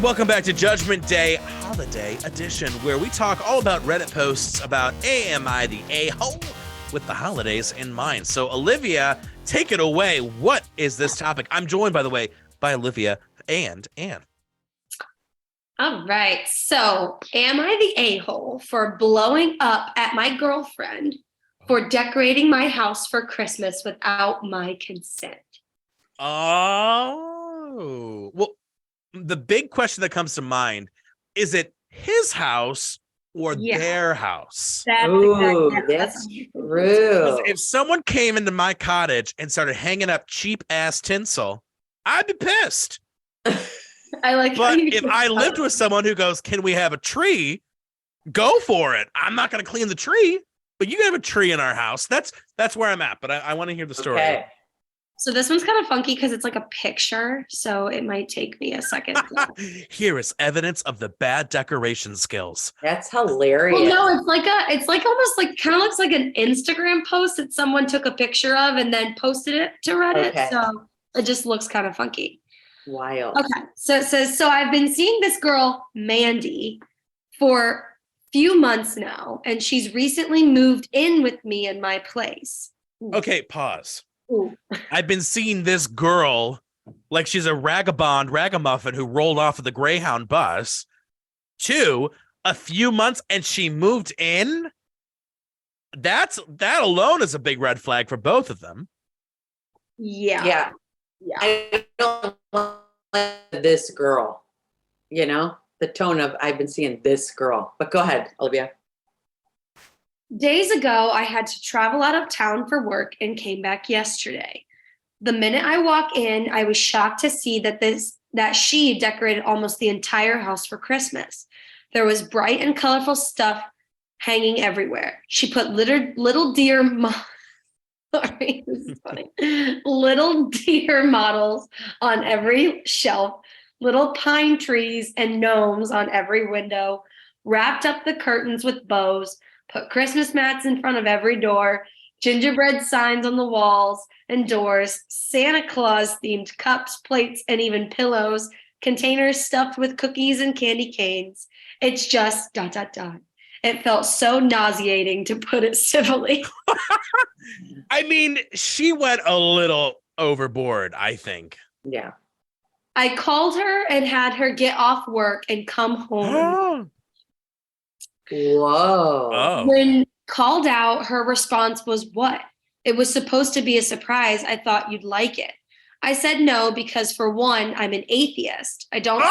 Welcome back to Judgment Day Holiday Edition, where we talk all about Reddit posts about am I the a-hole with the holidays in mind. So, Olivia, take it away. What is this topic? I'm joined, by the way, by Olivia and Anne. All right. So, am I the a-hole for blowing up at my girlfriend for decorating my house for Christmas without my consent? Oh, well, the big question that comes to mind, is it his house or their house? That's true. If someone came into my cottage and started hanging up cheap ass tinsel, I'd be pissed. I like. But if I lived with someone who goes, "Can we have a tree?" Go for it. I'm not going to clean the tree, but you can have a tree in our house. That's where I'm at. But I want to hear the story. Okay. So this one's kind of funky because it's like a picture, so it might take me a second. Here is evidence of the bad decoration skills. That's hilarious. Well, no, it's like almost like kind of looks like an Instagram post that someone took a picture of and then posted it to Reddit. Okay. So it just looks kind of funky. Wild. Okay, so it says, so I've been seeing this girl, Mandy, for a few months now, and she's recently moved in with me in my place. Okay, pause. Ooh. I've been seeing this girl like she's a ragamuffin who rolled off of the Greyhound bus. 2, a few months, and she moved in. That alone is a big red flag for both of them. Yeah. I don't want this girl, the tone of I've been seeing this girl. But go ahead, Olivia. Days ago, I had to travel out of town for work and came back yesterday. The minute I walk in, I was shocked to see that she decorated almost the entire house for Christmas. There was bright and colorful stuff hanging everywhere. She put little deer sorry, this is funny. Little deer models on every shelf, little pine trees and gnomes on every window, wrapped up the curtains with bows, put Christmas mats in front of every door, gingerbread signs on the walls and doors, Santa Claus themed cups, plates, and even pillows, containers stuffed with cookies and candy canes. It's just ... It felt so nauseating, to put it civilly. I mean, she went a little overboard, I think. Yeah. I called her and had her get off work and come home. Whoa. Oh. When called out, her response was, "What? It was supposed to be a surprise. I thought you'd like it." I said no because, for one, I'm an atheist. I don't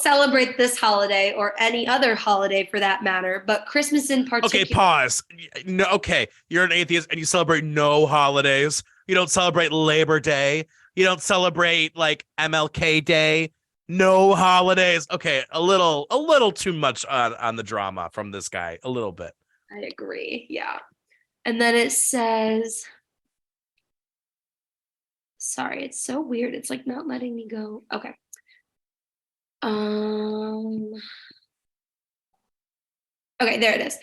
celebrate this holiday or any other holiday for that matter, but Christmas in particular. Okay, pause. No, okay, you're an atheist and you celebrate no holidays. You don't celebrate Labor Day. You don't celebrate like MLK Day. No holidays. Okay, a little too much on the drama from this guy. A little bit. I agree. Yeah. And then it says, sorry, it's so weird. It's like not letting me go. Okay. Okay, there it is.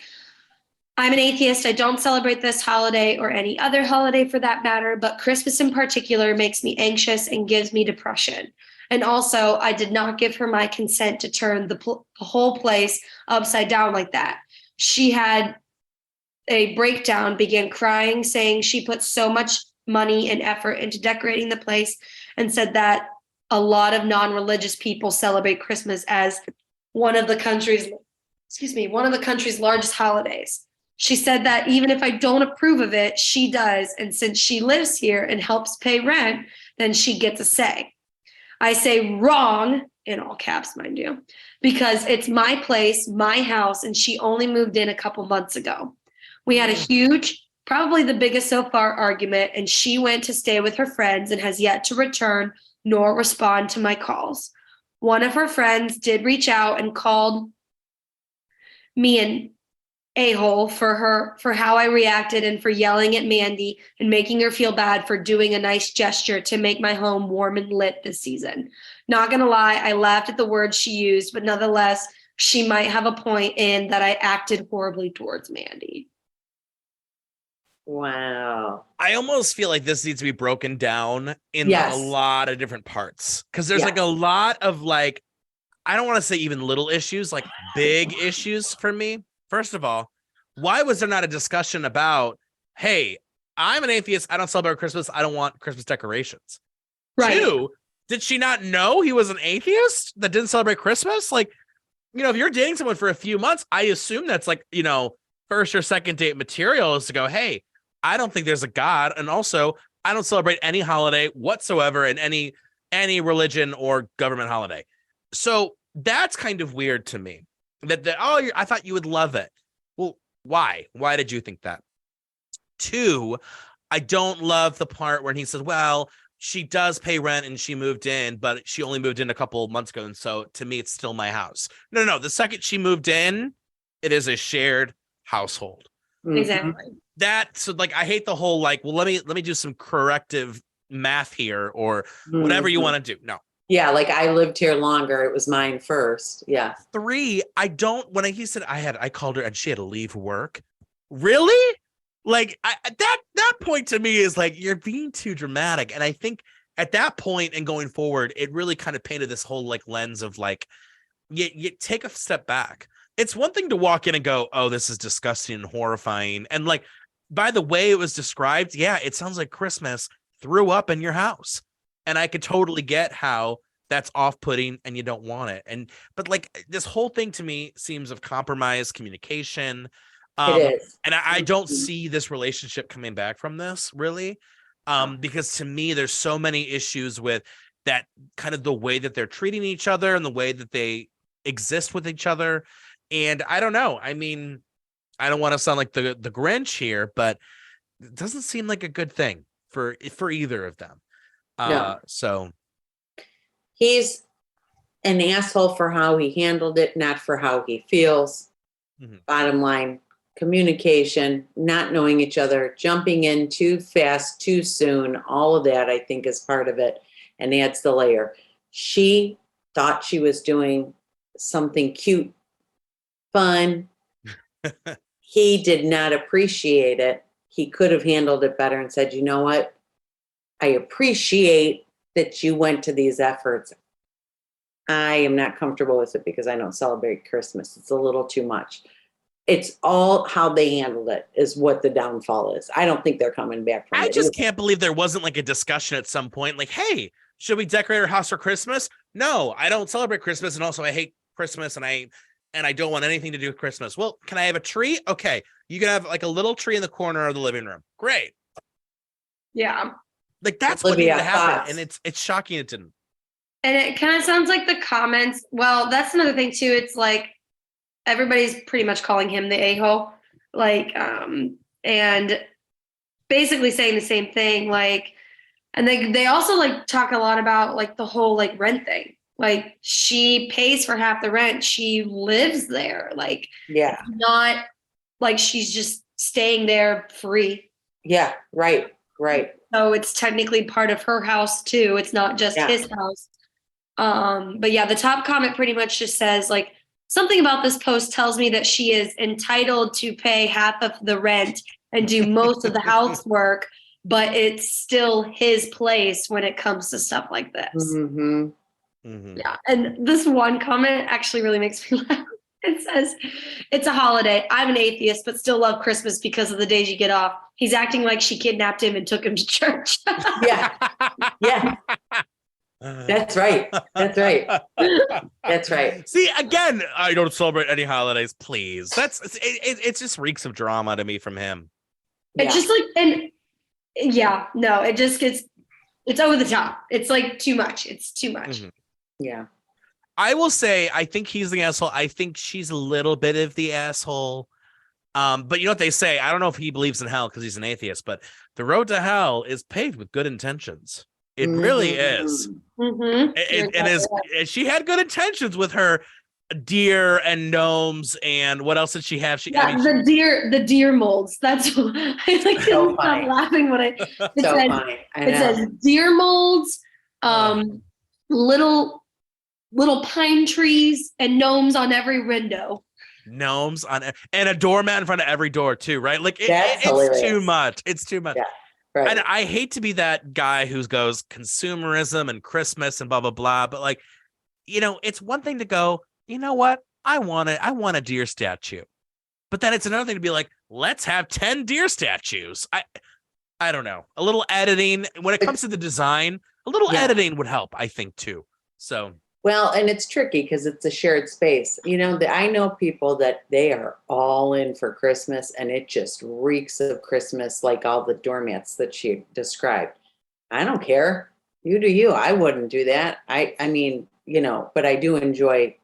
I'm an atheist. I don't celebrate this holiday or any other holiday for that matter, but Christmas in particular makes me anxious and gives me depression. And also, I did not give her my consent to turn the whole place upside down like that. She had a breakdown, began crying, saying she put so much money and effort into decorating the place, and said that a lot of non-religious people celebrate Christmas as one of the country's largest holidays. She said that even if I don't approve of it, she does. And since she lives here and helps pay rent, then she gets a say. I say wrong, in all caps, mind you, because it's my place, my house, and she only moved in a couple months ago. We had a huge, probably the biggest so far, argument, and she went to stay with her friends and has yet to return nor respond to my calls. One of her friends did reach out and called me an a-hole for how I reacted and for yelling at Mandy and making her feel bad for doing a nice gesture to make my home warm and lit this season. Not gonna lie, I laughed at the words she used, but nonetheless, she might have a point in that I acted horribly towards Mandy. Wow. I almost feel like this needs to be broken down in Yes. a lot of different parts because there's Yes. like a lot of like, I don't want to say even little issues, like big issues for me. First of all, why was there not a discussion about, hey, I'm an atheist. I don't celebrate Christmas. I don't want Christmas decorations. Right. Two, did she not know he was an atheist that didn't celebrate Christmas? Like, if you're dating someone for a few months, I assume that's like, first or second date material is to go, hey, I don't think there's a God. And also, I don't celebrate any holiday whatsoever in any religion or government holiday. So that's kind of weird to me I thought you would love it. Well, why? Why did you think that? Two, I don't love the part where he says, well, she does pay rent and she moved in, but she only moved in a couple months ago. And so to me, it's still my house. No. The second she moved in, it is a shared household. Exactly. I hate the whole like, well, let me do some corrective math here or whatever you want to do. No. Yeah, like I lived here longer. It was mine first. Yeah. Three, he said I called her and she had to leave work. Really? Like that point to me is like, you're being too dramatic. And I think at that point and going forward, it really kind of painted this whole like lens of like, you take a step back. It's one thing to walk in and go, oh, this is disgusting and horrifying. And like, by the way it was described, yeah, it sounds like Christmas threw up in your house. And I could totally get how that's off-putting and you don't want it. But like this whole thing to me seems of compromised communication. It is. And I don't see this relationship coming back from this really. Because to me, there's so many issues with that kind of the way that they're treating each other and the way that they exist with each other. And I don't know. I mean, I don't want to sound like the Grinch here, but it doesn't seem like a good thing for either of them. No. So he's an asshole for how he handled it, not for how he feels. Mhm. Bottom line, communication, not knowing each other, jumping in too fast, too soon, all of that I think is part of it and adds the layer. She thought she was doing something cute, fun. He did not appreciate it. He could have handled it better and said, you know what? I appreciate that you went to these efforts. I am not comfortable with it because I don't celebrate Christmas. It's a little too much. It's all how they handled it is what the downfall is. I don't think they're coming back from it. I just can't believe there wasn't like a discussion at some point like, hey, should we decorate our house for Christmas? No, I don't celebrate Christmas. And also I hate Christmas and I don't want anything to do with Christmas. Well, can I have a tree? Okay. You can have like a little tree in the corner of the living room. Great. Yeah. Like that's Olivia, what needed to happen. thoughts? And it's shocking it didn't. And it kind of sounds like the comments. Well, that's another thing too. It's like everybody's pretty much calling him the a-hole. Like, and basically saying the same thing. Like, and they also like talk a lot about like the whole like rent thing. Like she pays for half the rent. She lives there. Like, Yeah. not like she's just staying there free. Yeah. Right. So it's technically part of her house too. It's not just his house. But yeah, the top comment pretty much just says like something about this post tells me that she is entitled to pay half of the rent and do most of the housework, but it's still his place when it comes to stuff like this. Mm-hmm. Mm-hmm. Yeah. And this one comment actually really makes me laugh. It says, it's a holiday. I'm an atheist, but still love Christmas because of the days you get off. He's acting like she kidnapped him and took him to church. Yeah. Yeah. That's right. That's right. That's right. See, again, I don't celebrate any holidays, please. It just reeks of drama to me from him. It's just like, and yeah, no, it just gets, it's over the top. It's like too much. It's too much. Mm-hmm. Yeah. I will say, I think he's the asshole. I think she's a little bit of the asshole. But you know what they say? I don't know if he believes in hell because he's an atheist, but the road to hell is paved with good intentions. It really is. Mm-hmm. And she had good intentions with her deer and gnomes. And what else did she have? The deer molds. That's what I like to So stop funny. laughing when it Funny. I know. it says deer molds, little pine trees and gnomes on every window. gnomes on and a doormat in front of every door too, right? Like That's it's hilarious. too much. It's too much. Yeah, right. And I hate to be that guy who goes consumerism and Christmas and blah blah blah, but like, it's one thing to go, you know what? I want a deer statue. But then it's another thing to be like, let's have 10 deer statues. I don't know. A little editing when it comes to the design, a little editing would help, I think, too. So well, and it's tricky because it's a shared space. I know people that they are all in for Christmas and it just reeks of Christmas, like all the doormats that she described. I don't care. You do you. I wouldn't do that. I mean, but I do enjoy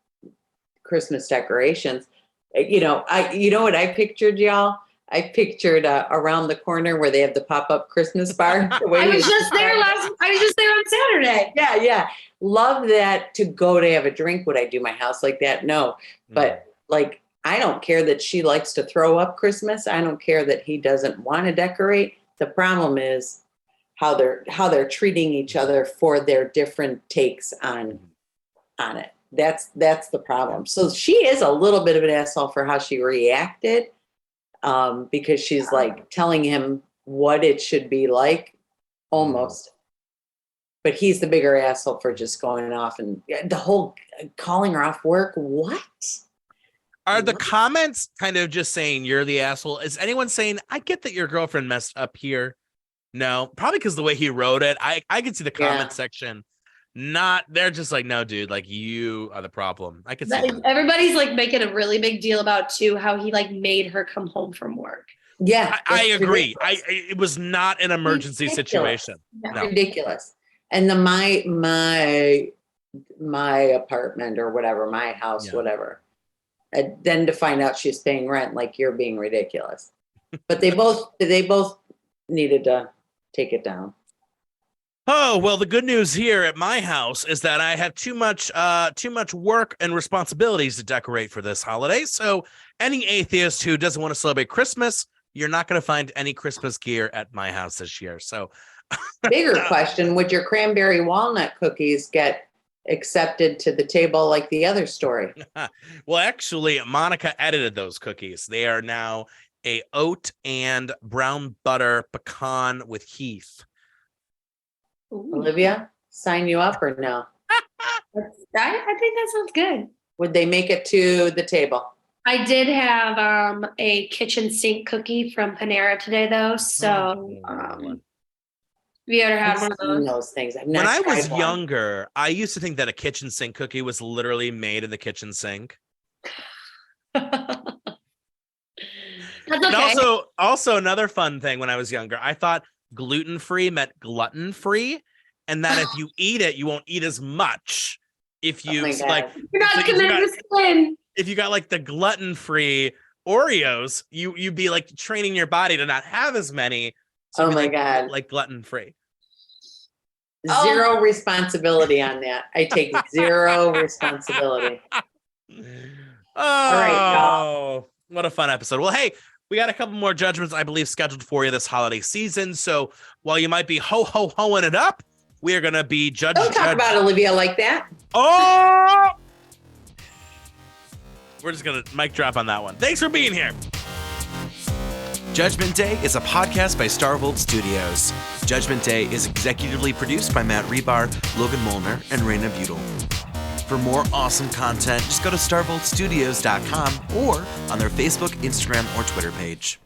Christmas decorations. You know what I pictured, y'all? I pictured around the corner where they have the pop-up Christmas bar. I was just there on Saturday. Yeah. Love that to go to have a drink. Would I do my house like that? No. But like, I don't care that she likes to throw up Christmas. I don't care that he doesn't want to decorate. The problem is how they're treating each other for their different takes on it. That's the problem. So she is a little bit of an asshole for how she reacted. Because she's like telling him what it should be like, almost. But he's the bigger asshole for just going off and the whole calling her off work. What? Are the comments kind of just saying you're the asshole? Is anyone saying, I get that your girlfriend messed up here? No, probably because the way he wrote it. I can see the comment section. They're just like, no, dude, like you are the problem. I can see that. Everybody's like making a really big deal about too how he like made her come home from work. Yeah, I agree. It was not an emergency situation. No. Ridiculous. And my apartment or whatever, my house, whatever. And then to find out she's paying rent, like you're being ridiculous. But they both needed to take it down. Oh, well, the good news here at my house is that I have too much work and responsibilities to decorate for this holiday. So any atheist who doesn't want to celebrate Christmas, you're not going to find any Christmas gear at my house this year. So bigger question, would your cranberry walnut cookies get accepted to the table like the other story? Well, actually, Monica edited those cookies. They are now a oat and brown butter pecan with Heath. Ooh. Olivia, sign you up or no? I think that sounds good. Would they make it to the table? I did have a kitchen sink cookie from Panera today, though. So, have you ever had one of those things? When I was younger, I used to think that a kitchen sink cookie was literally made in the kitchen sink. That's And okay. also another fun thing when I was younger, I thought gluten-free meant glutton-free, and that if you eat it, you won't eat as much. If you like, you're not committed to skin. If you got like the gluten-free Oreos, you'd be like training your body to not have as many. So oh my God. Like gluten-free. Zero responsibility on that. I take zero responsibility. All right, y'all. What a fun episode. Well, hey, we got a couple more judgments, I believe, scheduled for you this holiday season. So while you might be ho-ho-hoing it up, we are going to be judging. Don't talk about Olivia like that. Oh! We're just going to mic drop on that one. Thanks for being here. Judgment Day is a podcast by Starvolt Studios. Judgment Day is executively produced by Matt Hribar, Logan Molnar, and Raina Beutel. For more awesome content, just go to starvoltstudios.com or on their Facebook, Instagram, or Twitter page.